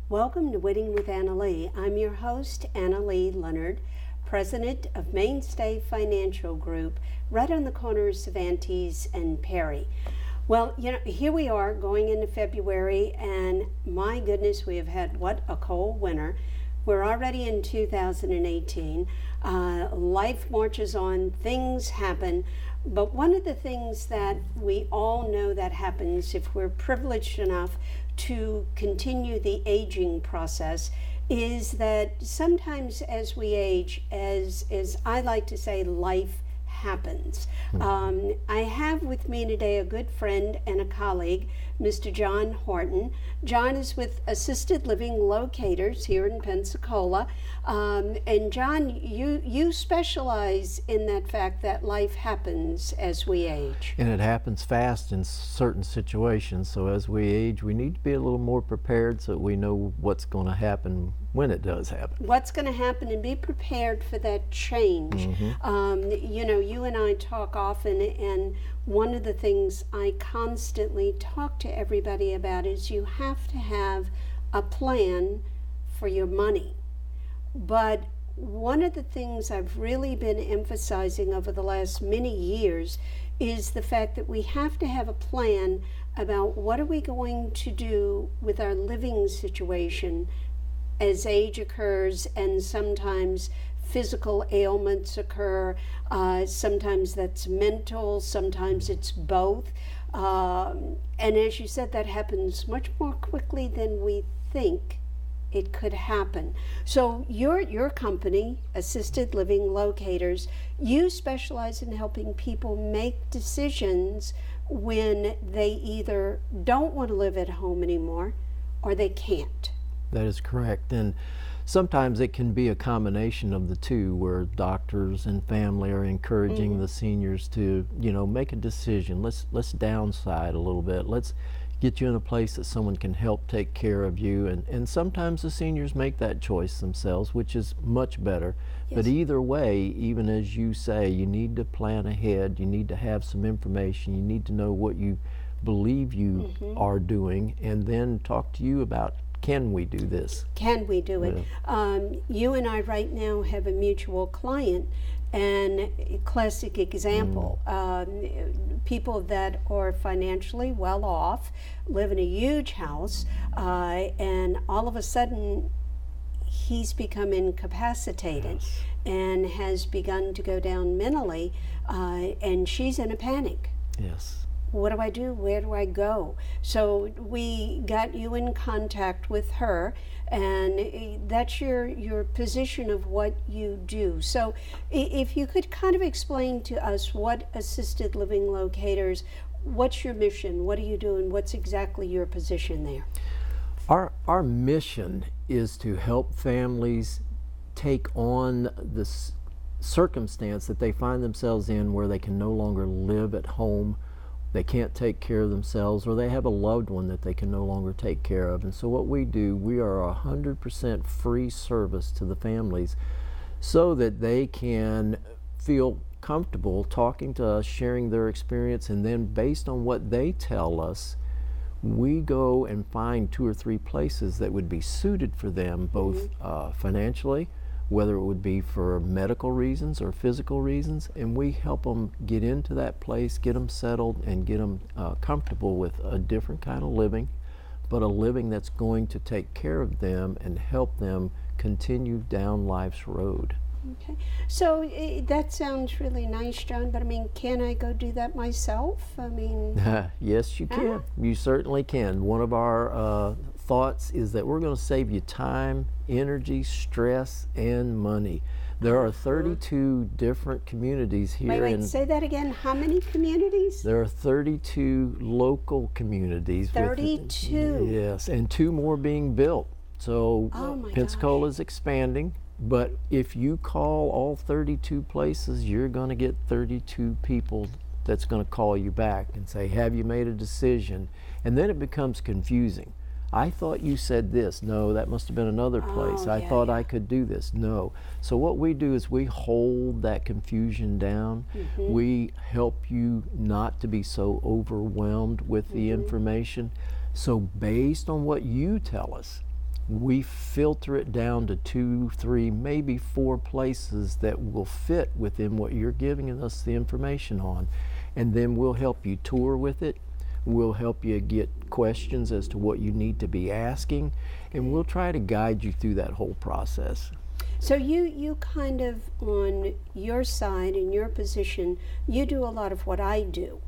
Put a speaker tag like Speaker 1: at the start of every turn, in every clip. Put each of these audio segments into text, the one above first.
Speaker 1: Welcome to Winning with Annalee. I'm your host, Annalee Leonard, president of Mainstay Financial Group, right on the corners of Antes and Perry. Well, here we are going into February, and my goodness, we have had what a cold winter. We're already in 2018. Life marches on, things happen. But one of the things that we all know that happens if we're privileged enough to continue the aging process is that sometimes as we age, as I like to say, life happens. I have with me today a good friend and a colleague, Mr. John Horton. John is with Assisted Living Locators here in Pensacola. And John, you specialize in that fact that life happens as we age.
Speaker 2: And it happens fast in certain situations. So as we age, we need to be a little more prepared so that we know what's going to happen when it does happen.
Speaker 1: What's going to happen, and be prepared for that change. You and I talk often, and one of the things I constantly talk to everybody about is you have to have a plan for your money. But one of the things I've really been emphasizing over the last many years is the fact that we have to have a plan about what are we going to do with our living situation as age occurs, and sometimes physical ailments occur. Sometimes that's mental, sometimes it's both. And as you said, that happens much more quickly than we think it could happen. So your company, Assisted Living Locators, you specialize in helping people make decisions when they either don't want to live at home anymore or they can't.
Speaker 2: That is correct. And sometimes it can be a combination of the two, where doctors and family are encouraging the seniors to, make a decision. Let's downside a little bit. Let's get you in a place that someone can help take care of you. And sometimes the seniors make that choice themselves, which is much better. Yes. But either way, even as you say, you need to plan ahead. You need to have some information. You need to know what you believe you are doing, and then talk to you about, can we do this? Can we do
Speaker 1: it? Yeah. You and I right now have a mutual client, and a classic example, people that are financially well off, live in a huge house, and all of a sudden he's become incapacitated.
Speaker 2: Yes.
Speaker 1: And has begun to go down mentally, and she's in a panic.
Speaker 2: Yes.
Speaker 1: What do I do? Where do I go? So we got you in contact with her, and that's your position of what you do. So if you could kind of explain to us what Assisted Living Locators, what's your mission? What are you doing? What's exactly your position there?
Speaker 2: Our mission is to help families take on this circumstance that they find themselves in, where they can no longer live at home. They can't take care of themselves, or they have a loved one that they can no longer take care of. And so what we do, we are 100% free service to the families so that they can feel comfortable talking to us, sharing their experience, and then based on what they tell us, we go and find 2 or 3 places that would be suited for them, both financially, whether it would be for medical reasons or physical reasons, and we help them get into that place, get them settled, and get them comfortable with a different kind of living, but a living that's going to take care of them and help them continue down life's road.
Speaker 1: Okay, so that sounds really nice, John, but I mean, can I go do that myself? I mean...
Speaker 2: Yes, you can. You certainly can. One of our thoughts is that we're going to save you time, energy, stress, and money. There are 32 different communities here.
Speaker 1: Wait, say that again. How many communities?
Speaker 2: There are 32 local communities.
Speaker 1: 32?
Speaker 2: Yes, and 2 more being built. So Pensacola is expanding. But if you call all 32 places, you're going to get 32 people that's going to call you back and say, have you made a decision? And then it becomes confusing. I thought you said this. No, that must have been another place. I thought I could do this. No. So what we do is we hold that confusion down. We help you not to be so overwhelmed with the information. So based on what you tell us, we filter it down to 2, 3, maybe 4 places that will fit within what you're giving us the information on. And then we'll help you tour with it. We'll help you get questions as to what you need to be asking, and we'll try to guide you through that whole process.
Speaker 1: So you kind of, on your side, in your position, you do a lot of what I do.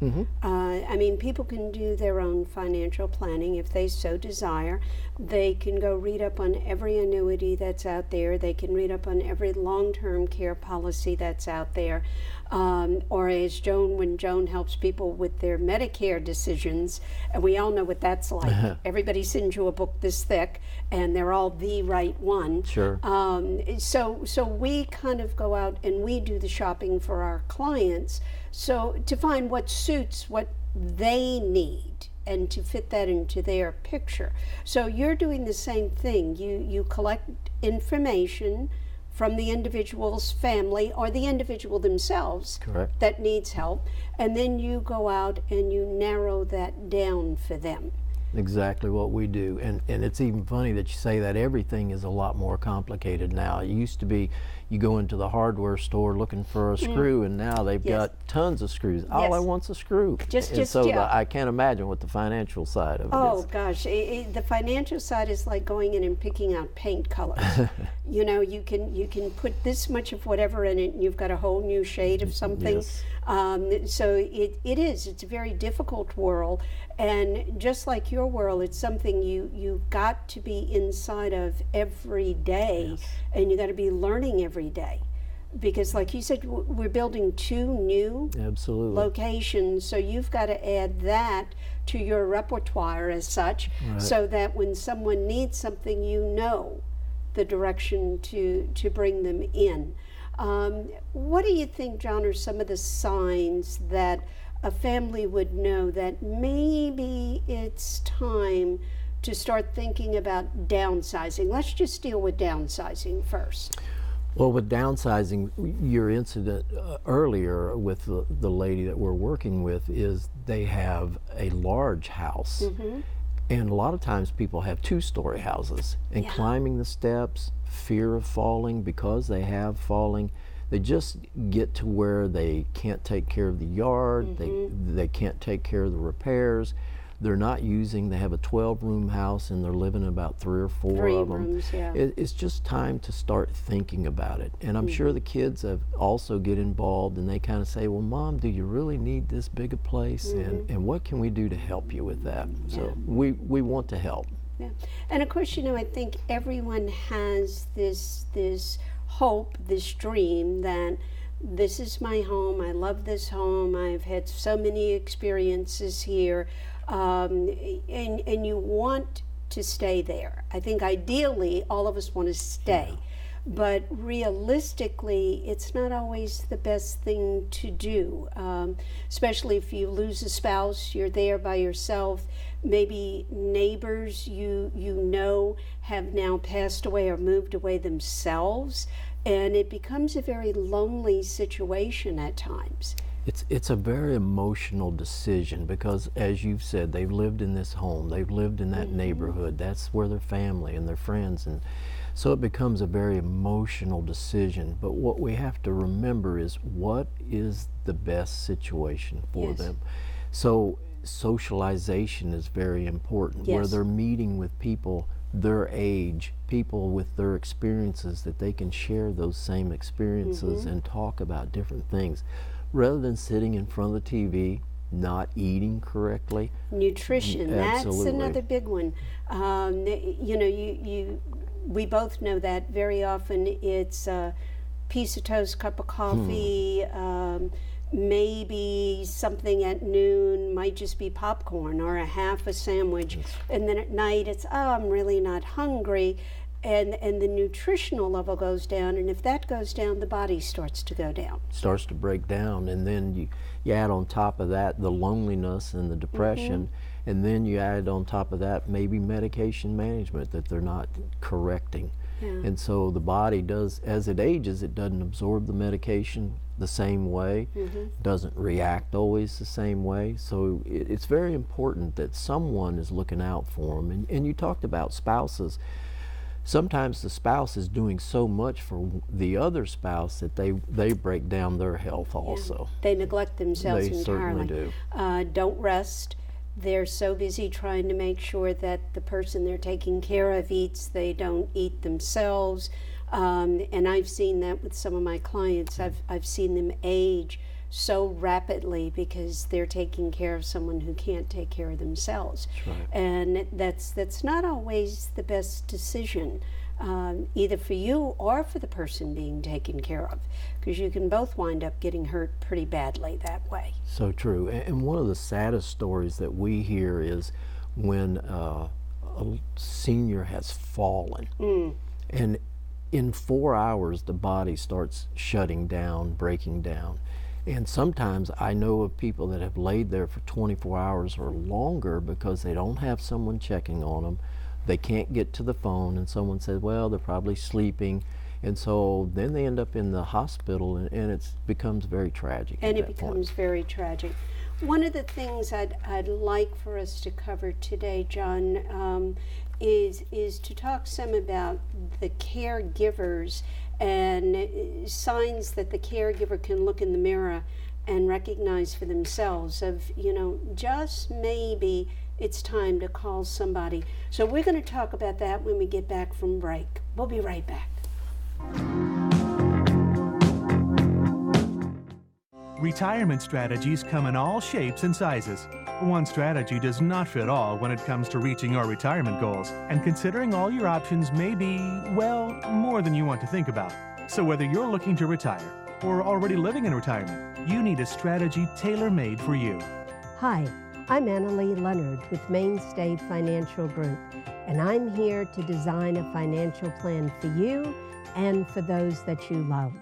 Speaker 1: I mean, people can do their own financial planning if they so desire. They can go read up on every annuity that's out there. They can read up on every long-term care policy that's out there. Or as when Joan helps people with their Medicare decisions, and we all know what that's like. Everybody sends you a book this thick, and they're all the right one.
Speaker 2: Sure.
Speaker 1: So we kind of go out and we do the shopping for our clients, so to find what suits what they need and to fit that into their picture. So you're doing the same thing. You collect information from the individual's family or the individual themselves.
Speaker 2: Correct.
Speaker 1: That needs help, and then you go out and you narrow that down for them.
Speaker 2: Exactly what we do. And it's even funny that you say that. Everything is a lot more complicated now. It used to be you go into the hardware store looking for a screw, and now they've got tons of screws. All I want's a screw. I can't imagine what the financial side of it is.
Speaker 1: Oh gosh, the financial side is like going in and picking out paint colors. You know, you can put this much of whatever in it, and you've got a whole new shade of something.
Speaker 2: Yes.
Speaker 1: So it's a very difficult world, and just like your world, it's something you've got to be inside of every day, and you got to be learning every day, because like you said, we're building 2 new locations, so you've got to add that to your repertoire as such, so that when someone needs something, you know the direction to bring them in. What do you think, John, are some of the signs that a family would know that maybe it's time to start thinking about downsizing? Let's just deal with downsizing first.
Speaker 2: Well, with downsizing, your incident earlier with the lady that we're working with is they have a large house. And a lot of times people have 2-story houses, and climbing the steps, fear of falling because they have falling, they just get to where they can't take care of the yard, they can't take care of the repairs. They're not using, they have a 12-room house and they're living in about 3 or 4 of them.
Speaker 1: Rooms,
Speaker 2: It's just time to start thinking about it. And I'm sure the kids have also get involved, and they kind of say, well, Mom, do you really need this big a place? And what can we do to help you with that? So we want to help.
Speaker 1: Yeah. And of course, you know, I think everyone has this hope, this dream that this is my home, I love this home, I've had so many experiences here, and you want to stay there. I think ideally all of us want to stay, but realistically it's not always the best thing to do, especially if you lose a spouse, you're there by yourself. Maybe neighbors you know have now passed away or moved away themselves, and it becomes a very lonely situation at times.
Speaker 2: It's a very emotional decision because, as you've said, they've lived in this home, they've lived in that neighborhood, that's where their family and their friends, and so it becomes a very emotional decision. But what we have to remember is what is the best situation for them. So socialization is very important, where they're meeting with people their age, people with their experiences, that they can share those same experiences and talk about different things, rather than sitting in front of the TV not eating correctly.
Speaker 1: Nutrition, that's another big one. You know, we both know that very often it's a piece of toast, cup of coffee, maybe something at noon, might just be popcorn or a half a sandwich, and then at night it's, oh, I'm really not hungry, and the nutritional level goes down, and if that goes down, the body starts to go down.
Speaker 2: Starts to break down, and then you add on top of that the loneliness and the depression, and then you add on top of that maybe medication management that they're not correcting. And so the body does, as it ages, it doesn't absorb the medication the same way, doesn't react always the same way. So it's very important that someone is looking out for them. And you talked about spouses. sometimes the spouse is doing so much for the other spouse that they break down their health also.
Speaker 1: They neglect themselves
Speaker 2: They
Speaker 1: entirely.
Speaker 2: certainly do.
Speaker 1: Don't rest. They're so busy trying to make sure that the person they're taking care of eats, they don't eat themselves. And I've seen that with some of my clients. I've seen them age so rapidly because they're taking care of someone who can't take care of themselves.
Speaker 2: That's right.
Speaker 1: And that's not always the best decision, either for you or for the person being taken care of, because you can both wind up getting hurt pretty badly that way.
Speaker 2: So true. And one of the saddest stories that we hear is when a senior has fallen. And in 4 hours, the body starts shutting down, breaking down. And sometimes I know of people that have laid there for 24 hours or longer because they don't have someone checking on them. They can't get to the phone, and someone says, well, they're probably sleeping. And so then they end up in the hospital, and it becomes very tragic.
Speaker 1: And it becomes very tragic. One of the things I'd like for us to cover today, John, is to talk some about the caregivers and signs that the caregiver can look in the mirror and recognize for themselves of, just maybe it's time to call somebody. So we're going to talk about that when we get back from break. We'll be right back.
Speaker 3: Retirement strategies come in all shapes and sizes. One strategy does not fit all when it comes to reaching your retirement goals, and considering all your options may be, well, more than you want to think about. So whether you're looking to retire or already living in retirement, you need a strategy tailor-made for you.
Speaker 4: Hi, I'm Annalee Leonard with Mainstay Financial Group, and I'm here to design a financial plan for you and for those that you love.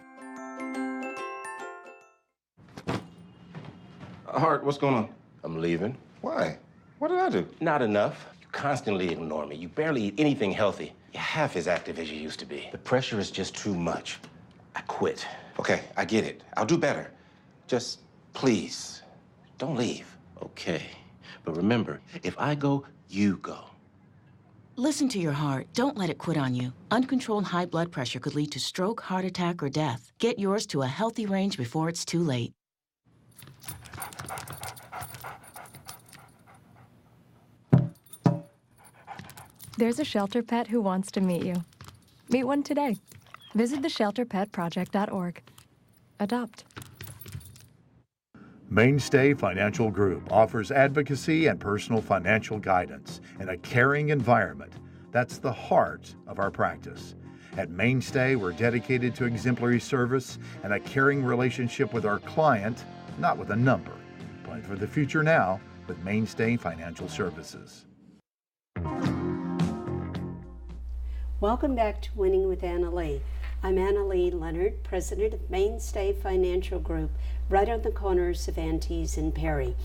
Speaker 5: Hart, what's going on?
Speaker 6: I'm leaving.
Speaker 5: Why? What did I do?
Speaker 6: Not enough. You constantly ignore me. You barely eat anything healthy. You're half as active as you used to be. The pressure is just too much. I quit.
Speaker 5: Okay, I get it. I'll do better. Just please, don't leave.
Speaker 6: Okay. But remember, if I go, you go.
Speaker 7: Listen to your heart. Don't let it quit on you. Uncontrolled high blood pressure could lead to stroke, heart attack, or death. Get yours to a healthy range before it's too late.
Speaker 8: There's a shelter pet who wants to meet you. Meet one today. Visit theshelterpetproject.org. Adopt.
Speaker 9: Mainstay Financial Group offers advocacy and personal financial guidance in a caring environment. That's the heart of our practice. At Mainstay, we're dedicated to exemplary service and a caring relationship with our client, not with a number. Plan for the future now with Mainstay Financial Services.
Speaker 1: Welcome back to Winning with Annalee. I'm Annalee Leonard, president of Mainstay Financial Group, right on the corners of Antie's and Perry.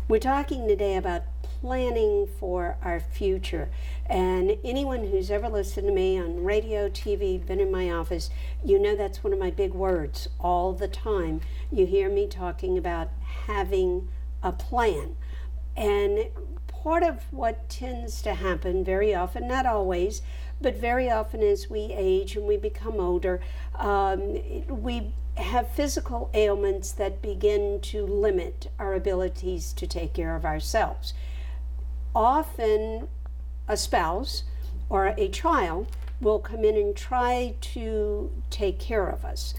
Speaker 1: We're talking today about planning for our future. And anyone who's ever listened to me on radio, TV, been in my office, you know that's one of my big words all the time. You hear me talking about having a plan. And part of what tends to happen very often, not always, but very often as we age and we become older, we have physical ailments that begin to limit our abilities to take care of ourselves. Often a spouse or a child will come in and try to take care of us.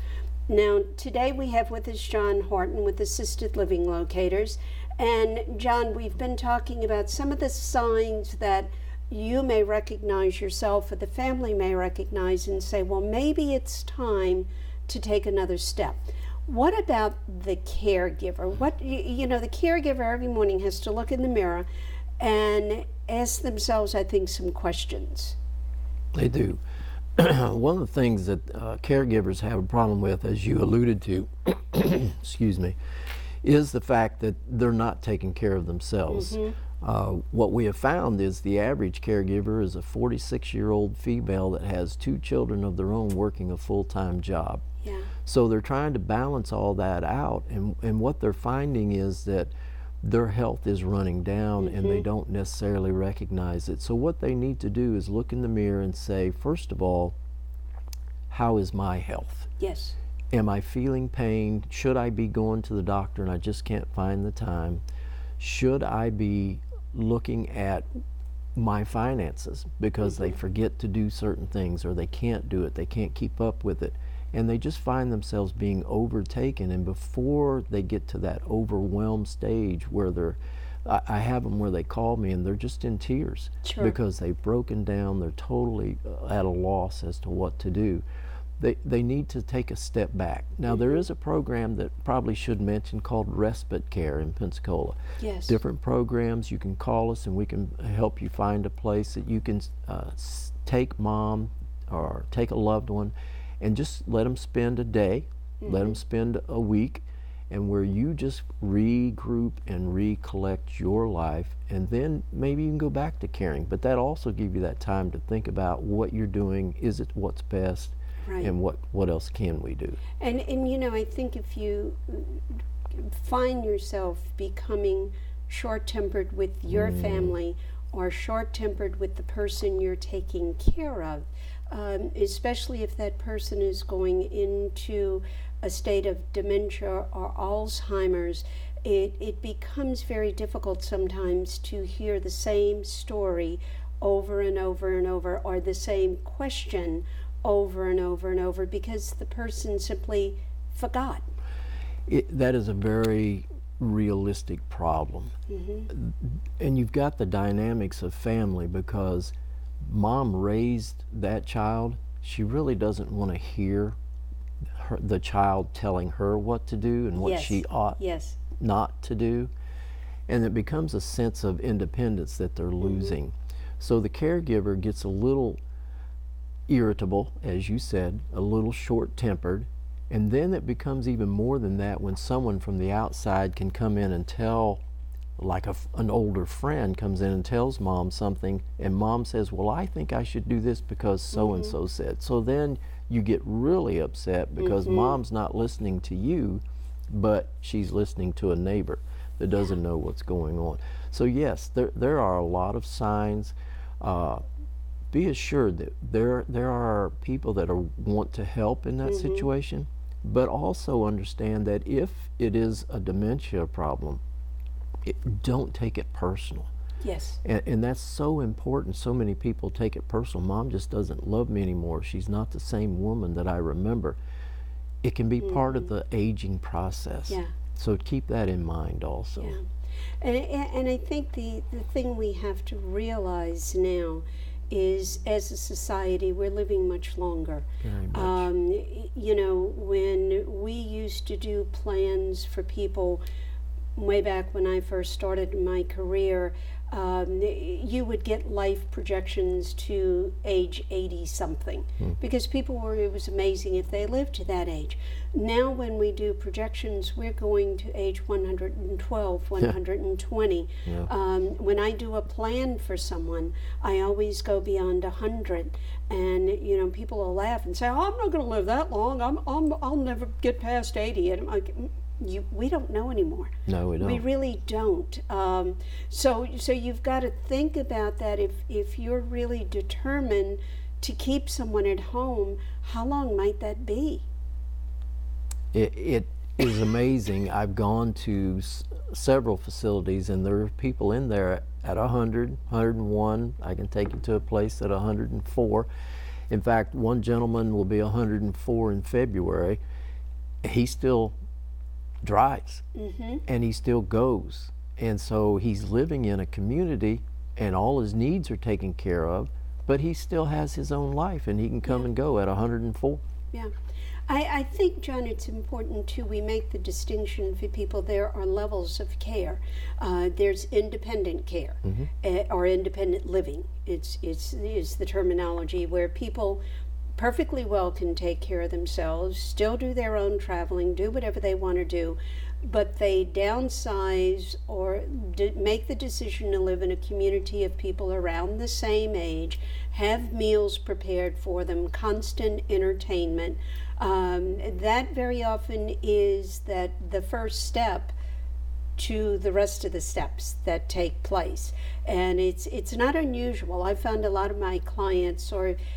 Speaker 1: Now, today we have with us John Horton with Assisted Living Locators. And John, we've been talking about some of the signs that you may recognize yourself or the family may recognize and say, well, maybe it's time to take another step. What about the caregiver? The caregiver every morning has to look in the mirror and ask themselves, I think, some questions.
Speaker 2: They do. One of the things that caregivers have a problem with, as you alluded to, excuse me, is the fact that they're not taking care of themselves.
Speaker 1: Mm-hmm.
Speaker 2: What we have found is the average caregiver is a 46-year-old female that has 2 children of their own working a full-time job.
Speaker 1: Yeah.
Speaker 2: So they're trying to balance all that out, and what they're finding is that their health is running down and they don't necessarily recognize it. So what they need to do is look in the mirror and say, first of all, how is my health?
Speaker 1: Yes.
Speaker 2: Am I feeling pain? Should I be going to the doctor and I just can't find the time? Should I be looking at my finances because they forget to do certain things, or they can't do it, they can't keep up with it, and they just find themselves being overtaken? And before they get to that overwhelmed stage where I have them where they call me and they're just in tears because they've broken down, they're totally at a loss as to what to do. They need to take a step back. Now there is a program that probably should mention called Respite Care in Pensacola.
Speaker 1: Yes.
Speaker 2: Different programs. You can call us and we can help you find a place that you can take mom or take a loved one and just let them spend a day, let them spend a week, and where you just regroup and recollect your life, and then maybe you can go back to caring. But that also gives you that time to think about what you're doing. Is it what's best? Right. And what else can we do? And
Speaker 1: you know, I think if you find yourself becoming short-tempered with your family or short-tempered with the person you're taking care of, especially if that person is going into a state of dementia or Alzheimer's, it becomes very difficult sometimes to hear the same story over and over and over, or the same question over and over and over, because the person simply forgot.
Speaker 2: That is a very realistic problem. And you've got the dynamics of family, because mom raised that child. She really doesn't want to hear the child telling her what to do and what she ought not to do. And it becomes a sense of independence that they're losing. So the caregiver gets a little irritable, as you said, a little short-tempered, and then it becomes even more than that when someone from the outside can come in and tell, like an older friend comes in and tells mom something, and mom says, well, I think I should do this because so-and-so said. So then you get really upset because mom's not listening to you, but she's listening to a neighbor that doesn't know what's going on. So yes, there are a lot of signs. Be assured that there are people that want to help in that situation, but also understand that if it is a dementia problem, don't take it personal.
Speaker 1: Yes.
Speaker 2: And that's so important. So many people take it personal. Mom just doesn't love me anymore. She's not the same woman that I remember. It can be part of the aging process.
Speaker 1: Yeah.
Speaker 2: So keep that in mind also.
Speaker 1: Yeah. And I think the thing we have to realize now is, as a society, we're living much longer.
Speaker 2: Very much.
Speaker 1: You know, when we used to do plans for people way back when I first started my career, you would get life projections to age 80-something, because people were, it was amazing if they lived to that age. Now when we do projections, we're going to age 112, 120. When I do a plan for someone, I always go beyond 100. And you know, people will laugh and say, oh, I'm not going to live that long. I'll never get past 80. And I'm like, we don't know anymore.
Speaker 2: No, we don't.
Speaker 1: We really don't. So you've got to think about that. If you're really determined to keep someone at home, how long might that be?
Speaker 2: It is amazing. I've gone to several facilities, and there are people in there at 100, 101. I can take you to a place at 104. In fact, one gentleman will be 104 in February. He still drives, and he still goes, and so he's living in a community and all his needs are taken care of, but he still has his own life and he can come and go at 104.
Speaker 1: Yeah. I think, John, it's important too, we make the distinction for people. There are levels of care. There's independent care, or independent living. It's the terminology where people perfectly well can take care of themselves, still do their own traveling, do whatever they want to do, but they downsize or make the decision to live in a community of people around the same age, have meals prepared for them, constant entertainment. That very often is that the first step to the rest of the steps that take place. And it's not unusual. I found a lot of my clients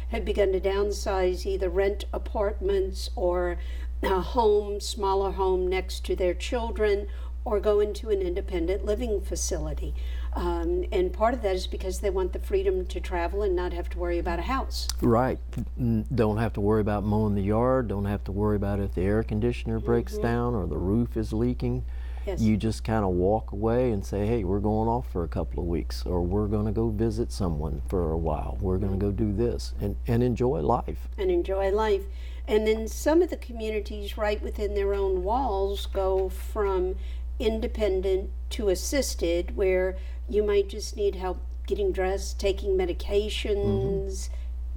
Speaker 1: have begun to downsize, either rent apartments or a home, smaller home next to their children, or go into an independent living facility. And part of that is because they want the freedom to travel and not have to worry about a house.
Speaker 2: Right. Don't have to worry about mowing the yard, don't have to worry about if the air conditioner breaks down or the roof is leaking.
Speaker 1: Yes.
Speaker 2: You just kind of walk away and say, hey, we're going off for a couple of weeks, or we're going to go visit someone for a while. We're going to go do this and enjoy life.
Speaker 1: And enjoy life. And then some of the communities right within their own walls go from independent to assisted, where you might just need help getting dressed, taking medications,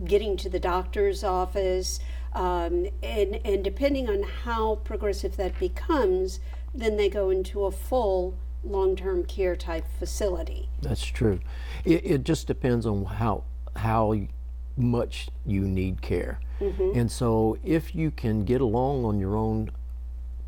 Speaker 1: getting to the doctor's office, and depending on how progressive that becomes, then they go into a full long-term care type facility.
Speaker 2: That's true. It just depends on how much you need care. And so if you can get along on your own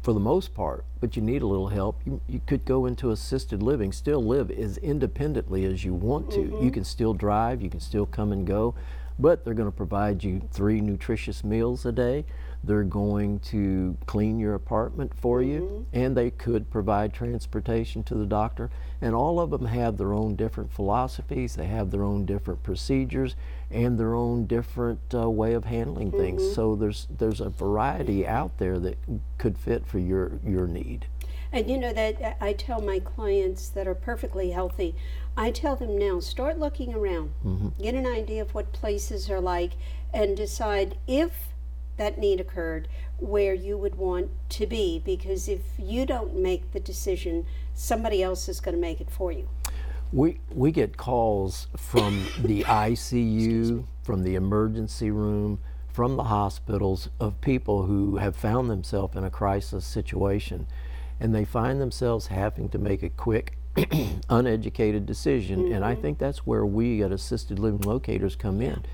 Speaker 2: for the most part, but you need a little help, you could go into assisted living, still live as independently as you want to. You can still drive, you can still come and go, but they're going to provide you 3 nutritious meals a day. They're going to clean your apartment for you, and they could provide transportation to the doctor. And all of them have their own different philosophies, they have their own different procedures, and their own different way of handling things. So there's a variety out there that could fit for your need.
Speaker 1: And you know that I tell my clients that are perfectly healthy, I tell them now, start looking around, get an idea of what places are like, and decide if that need occurred where you would want to be, because if you don't make the decision, somebody else is going to make it for you.
Speaker 2: We get calls from the ICU, from the emergency room, from the hospitals, of people who have found themselves in a crisis situation, and they find themselves having to make a quick, uneducated decision. And I think that's where we at Assisted Living Locators come in.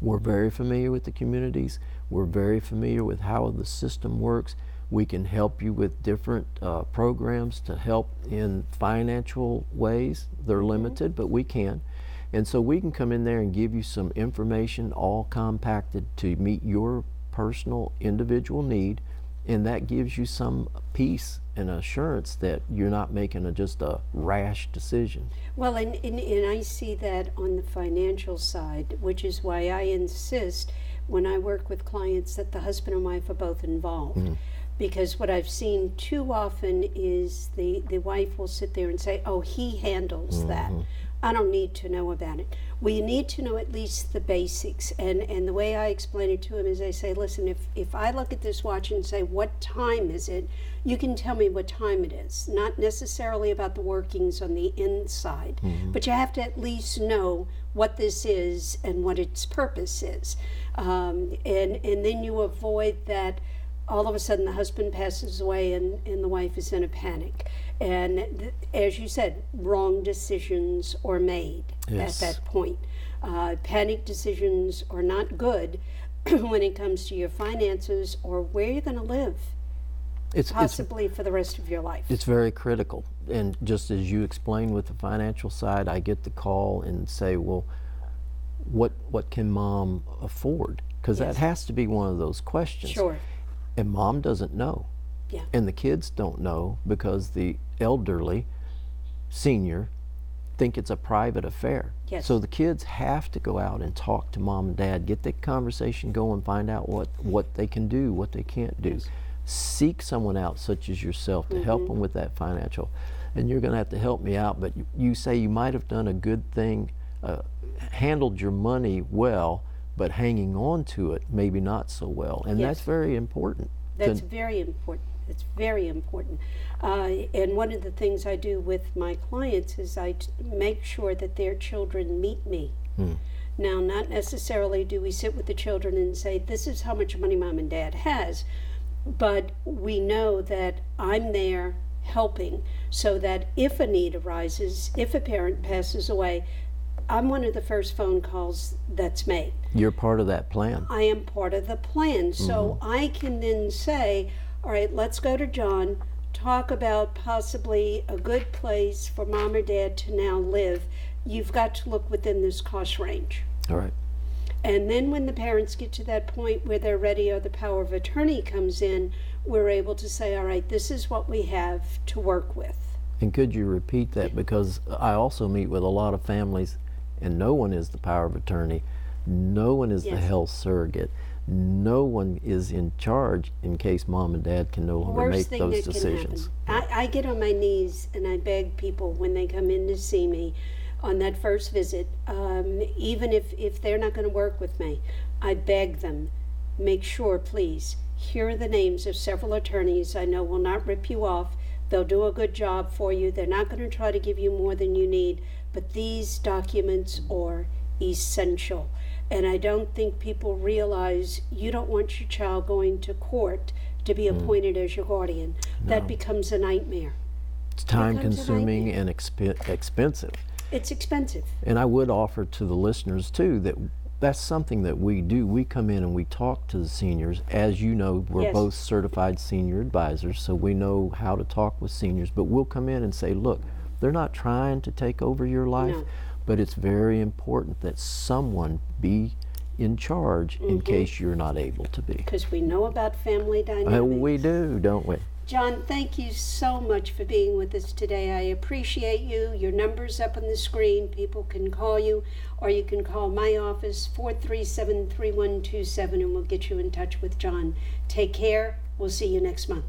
Speaker 2: We're very familiar with the communities. We're very familiar with how the system works. We can help you with different programs to help in financial ways. They're limited, but we can. And so we can come in there and give you some information, all compacted to meet your personal individual need, and that gives you some peace and assurance that you're not making just a rash decision.
Speaker 1: Well, and I see that on the financial side, which is why I insist when I work with clients that the husband and wife are both involved. Because what I've seen too often is the wife will sit there and say, oh, he handles that. I don't need to know about it. Well, you need to know at least the basics. And the way I explain it to him is I say, listen, if I look at this watch and say, what time is it? You can tell me what time it is. Not necessarily about the workings on the inside, but you have to at least know what this is and what its purpose is. And then you avoid that all of a sudden the husband passes away and the wife is in a panic. And as you said, wrong decisions are made at that point. Panic decisions are not good when it comes to your finances or where you're going to live, possibly for the rest of your life.
Speaker 2: It's very critical. And just as you explained with the financial side, I get the call and say, well, what can mom afford? Because that has to be one of those questions.
Speaker 1: Sure.
Speaker 2: And mom doesn't know.
Speaker 1: Yeah.
Speaker 2: And the kids don't know because the elderly, senior, think it's a private affair.
Speaker 1: Yes.
Speaker 2: So the kids have to go out and talk to mom and dad, get the conversation going, find out what they can do, what they can't do.
Speaker 1: Yes.
Speaker 2: Seek someone out such as yourself to help them with that financial. And you're going to have to help me out, but you say you might have done a good thing, handled your money well, but hanging on to it maybe not so well. And that's very important.
Speaker 1: That's very important. It's very important. And one of the things I do with my clients is I make sure that their children meet me. Now, not necessarily do we sit with the children and say, this is how much money mom and dad has, but we know that I'm there helping so that if a need arises, if a parent passes away, I'm one of the first phone calls that's made.
Speaker 2: You're part of that plan.
Speaker 1: I am part of the plan. So I can then say, all right, let's go to John, talk about possibly a good place for mom or dad to now live, you've got to look within this cost range.
Speaker 2: All right.
Speaker 1: And then when the parents get to that point where they're ready or the power of attorney comes in, we're able to say, all right, this is what we have to work with.
Speaker 2: And could you repeat that? Because I also meet with a lot of families and no one is the power of attorney. No one is the health surrogate. No one is in charge in case mom and dad can no longer make those decisions.
Speaker 1: I get on my knees and I beg people when they come in to see me on that first visit, even if they're not going to work with me, I beg them, make sure, please, here are the names of several attorneys I know will not rip you off. They'll do a good job for you. They're not going to try to give you more than you need, but these documents are essential. And I don't think people realize you don't want your child going to court to be appointed as your guardian. No. That becomes a nightmare.
Speaker 2: It's time consuming and expensive.
Speaker 1: It's expensive.
Speaker 2: And I would offer to the listeners too that that's something that we do. We come in and we talk to the seniors. As you know, we're both certified senior advisors, so we know how to talk with seniors. But we'll come in and say, look, they're not trying to take over your life, but it's very important that someone be in charge in case you're not able to be.
Speaker 1: Because we know about family dynamics.
Speaker 2: We do, don't we?
Speaker 1: John, thank you so much for being with us today. I appreciate you. Your number's up on the screen. People can call you, or you can call my office, 437-3127, and we'll get you in touch with John. Take care. We'll see you next month.